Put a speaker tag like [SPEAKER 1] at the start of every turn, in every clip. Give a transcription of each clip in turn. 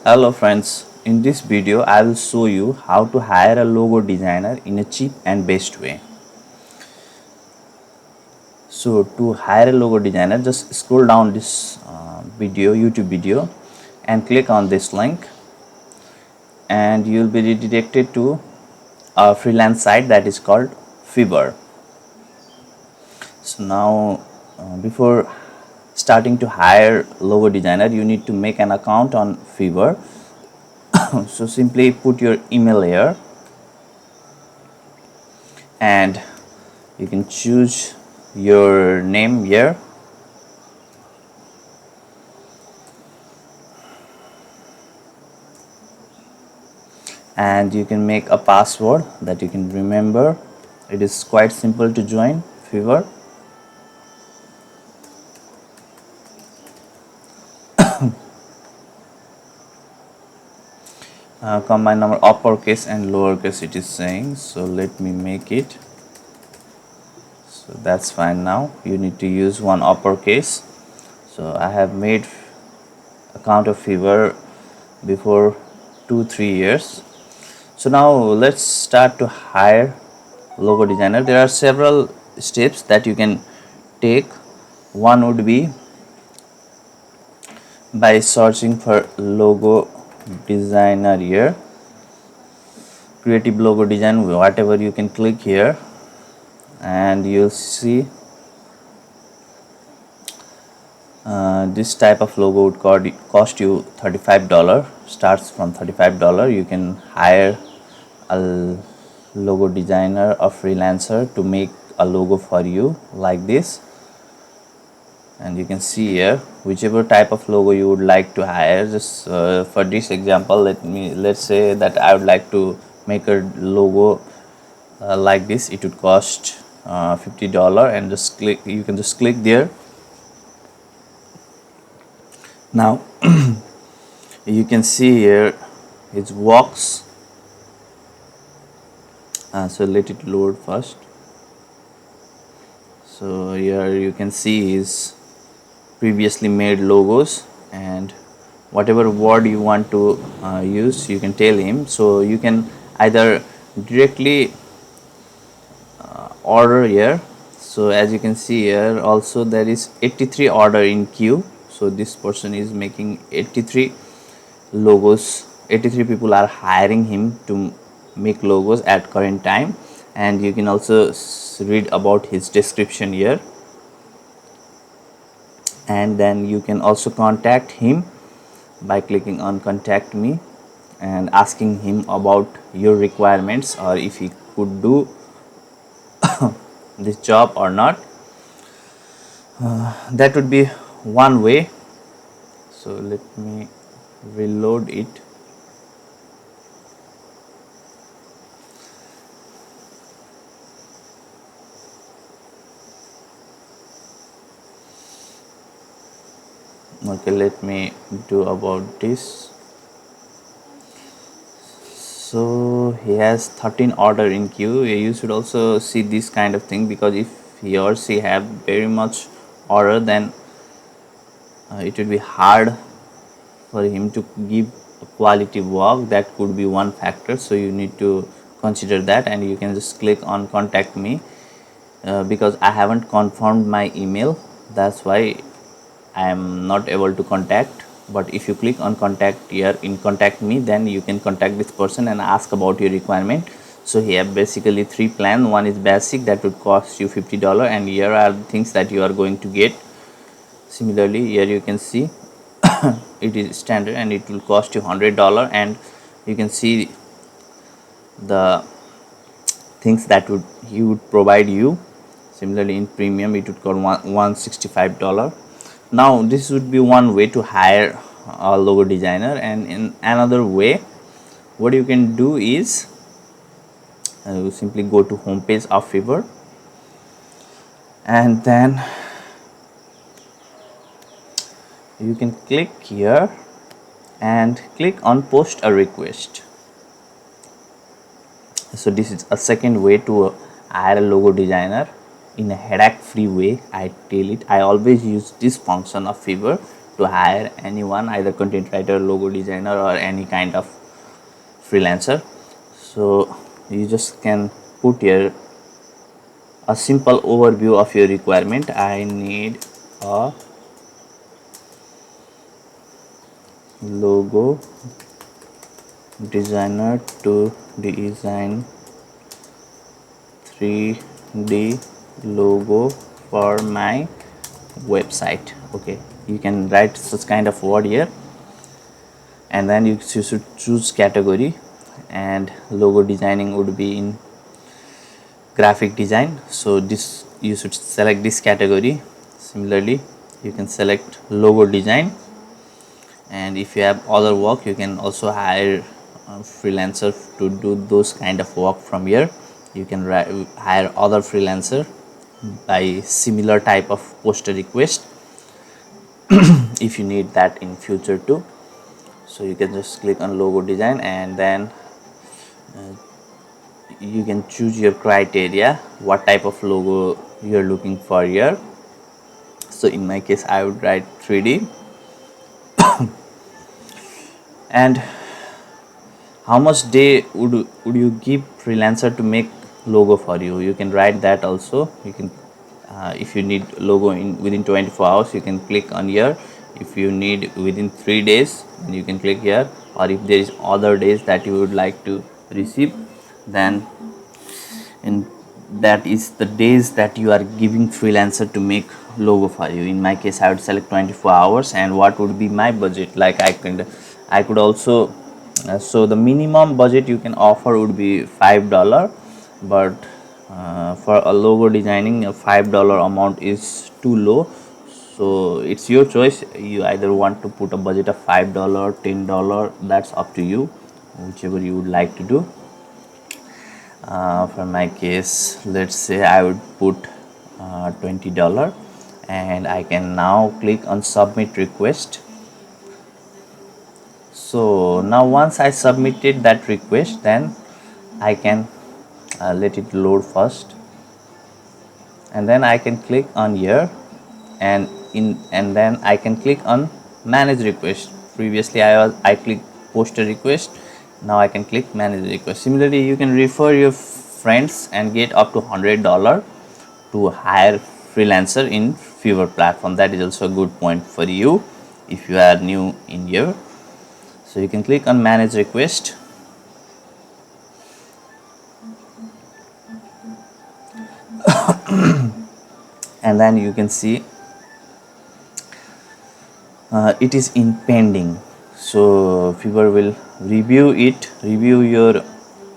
[SPEAKER 1] Hello friends, in this video I will show you how to hire a logo designer in a cheap and best way. So to hire a logo designer, just scroll down this YouTube video and click on this link and you will be redirected to a freelance site that is called Fiverr. So now before starting to hire logo designer, you need to make an account on Fiverr. So simply put your email here and you can choose your name here and you can make a password that you can remember. It is quite simple to join Fiverr. Combine number uppercase and lowercase it is saying, so let me make it. So that's fine. Now you need to use one uppercase. So I have made account of Fiverr before 2-3 years. So now let's start to hire logo designer. There are several steps that you can take. One would be by searching for logo designer here, creative logo design, whatever, you can click here and you'll see this type of logo would cost you $35. Starts from $35. You can hire a logo designer or freelancer to make a logo for you like this, and you can see here whichever type of logo you would like to hire. Just for this example, let's say that I would like to make a logo like this. It would cost $50 and you can just click there. Now you can see here it works. So let it load first. So here you can see his previously made logos, and whatever word you want to use, you can tell him. So you can either directly order here. So as you can see here, also there is 83 order in queue. So this person is making 83 logos. 83 people are hiring him to make logos at current time, and you can also read about his description here. And then you can also contact him by clicking on contact me and asking him about your requirements, or if he could do this job or not. That would be one way. So let me reload it. Okay, let me do about this. So he has 13 order in queue. You should also see this kind of thing, because if he or she have very much order, then it would be hard for him to give a quality work. That could be one factor, so you need to consider that. And you can just click on contact me because I haven't confirmed my email, that's why I am not able to contact. But if you click on contact here in contact me, then you can contact this person and ask about your requirement. So here basically 3 plans. One is basic, that would cost you $50, and here are the things that you are going to get. Similarly here you can see it is standard and it will cost you $100, and you can see the things that he would provide you. Similarly in premium it would cost $165. Now this would be one way to hire a logo designer. And in another way, what you can do is you simply go to home page of Fiverr, and then you can click here and click on post a request. So this is a second way to hire a logo designer in a headache free way. I always use this function of Fiverr to hire anyone, either content writer, logo designer, or any kind of freelancer. So you just can put here a simple overview of your requirement. I need a logo designer to design 3D logo for my website. Okay, you can write such kind of word here, and then you should choose category, and logo designing would be in graphic design. So this, you should select this category. Similarly, you can select logo design, and if you have other work, you can also hire a freelancer to do those kind of work from here. You can hire other freelancer by similar type of poster request if you need that in future too. So you can just click on logo design, and then you can choose your criteria, what type of logo you're looking for here. So in my case, I would write 3D. And how much day would you give freelancer to make logo for you? You can write that also. You can if you need logo in within 24 hours, you can click on here. If you need within 3 days, you can click here. Or if there is other days that you would like to receive, then in that is the days that you are giving freelancer to make logo for you. In my case, I would select 24 hours. And what would be my budget? Like I could also so the minimum budget you can offer would be $5, but for a logo designing, a $5 amount is too low. So it's your choice. You either want to put a budget of $5, $10, that's up to you, whichever you would like to do. For my case, let's say I would put $20, and I can now click on submit request. So now once I submitted that request, then I can let it load first, and then I can click on here, and then I can click on manage request. Previously I clicked poster request. Now I can click manage request. Similarly, you can refer your friends and get up to $100 to hire freelancer in Fiverr platform. That is also a good point for you if you are new in here. So you can click on manage request, and then you can see it is in pending. So Fiverr will review your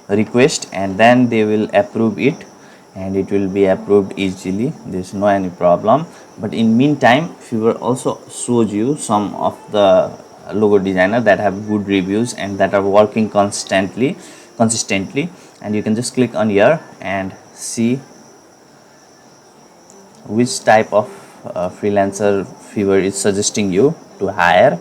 [SPEAKER 1] request, and then they will approve it, and it will be approved easily. There's no any problem. But in meantime, Fiverr also shows you some of the logo designer that have good reviews and that are working consistently, and you can just click on here and see which type of freelancer Fiverr is suggesting you to hire.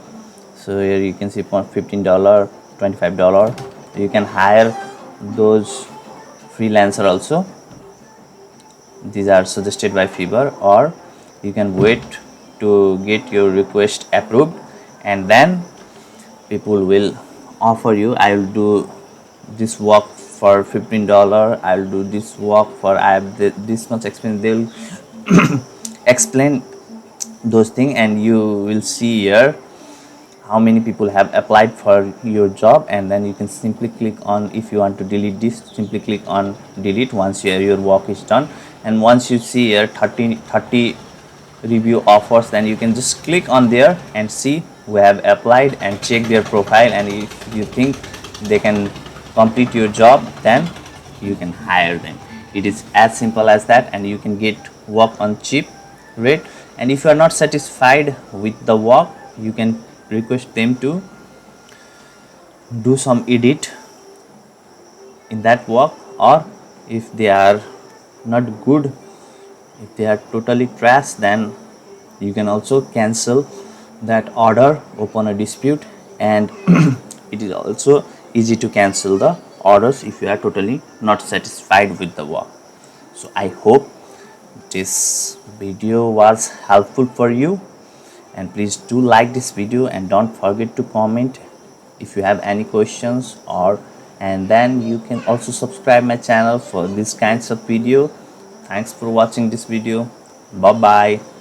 [SPEAKER 1] So here you can see $15, $25. You can hire those freelancer also. These are suggested by Fiverr, or you can wait to get your request approved, and then people will offer you, I will do this work for $15, I will do this work for, I have this much experience. They will explain those things, and you will see here how many people have applied for your job. And then you can simply click on, if you want to delete this, simply click on delete once your work is done. And once you see here 30 review offers, then you can just click on there and see who have applied and check their profile, and if you think they can complete your job, then you can hire them. It is as simple as that, and you can get work on cheap rate. And if you are not satisfied with the work, you can request them to do some edit in that work, or if they are not good, if they are totally trash, then you can also cancel that order, open a dispute, and it is also easy to cancel the orders if you are totally not satisfied with the work. So I hope this video was helpful for you, and please do like this video and don't forget to comment if you have any questions, or and then you can also subscribe my channel for these kinds of video. Thanks for watching this video. Bye bye.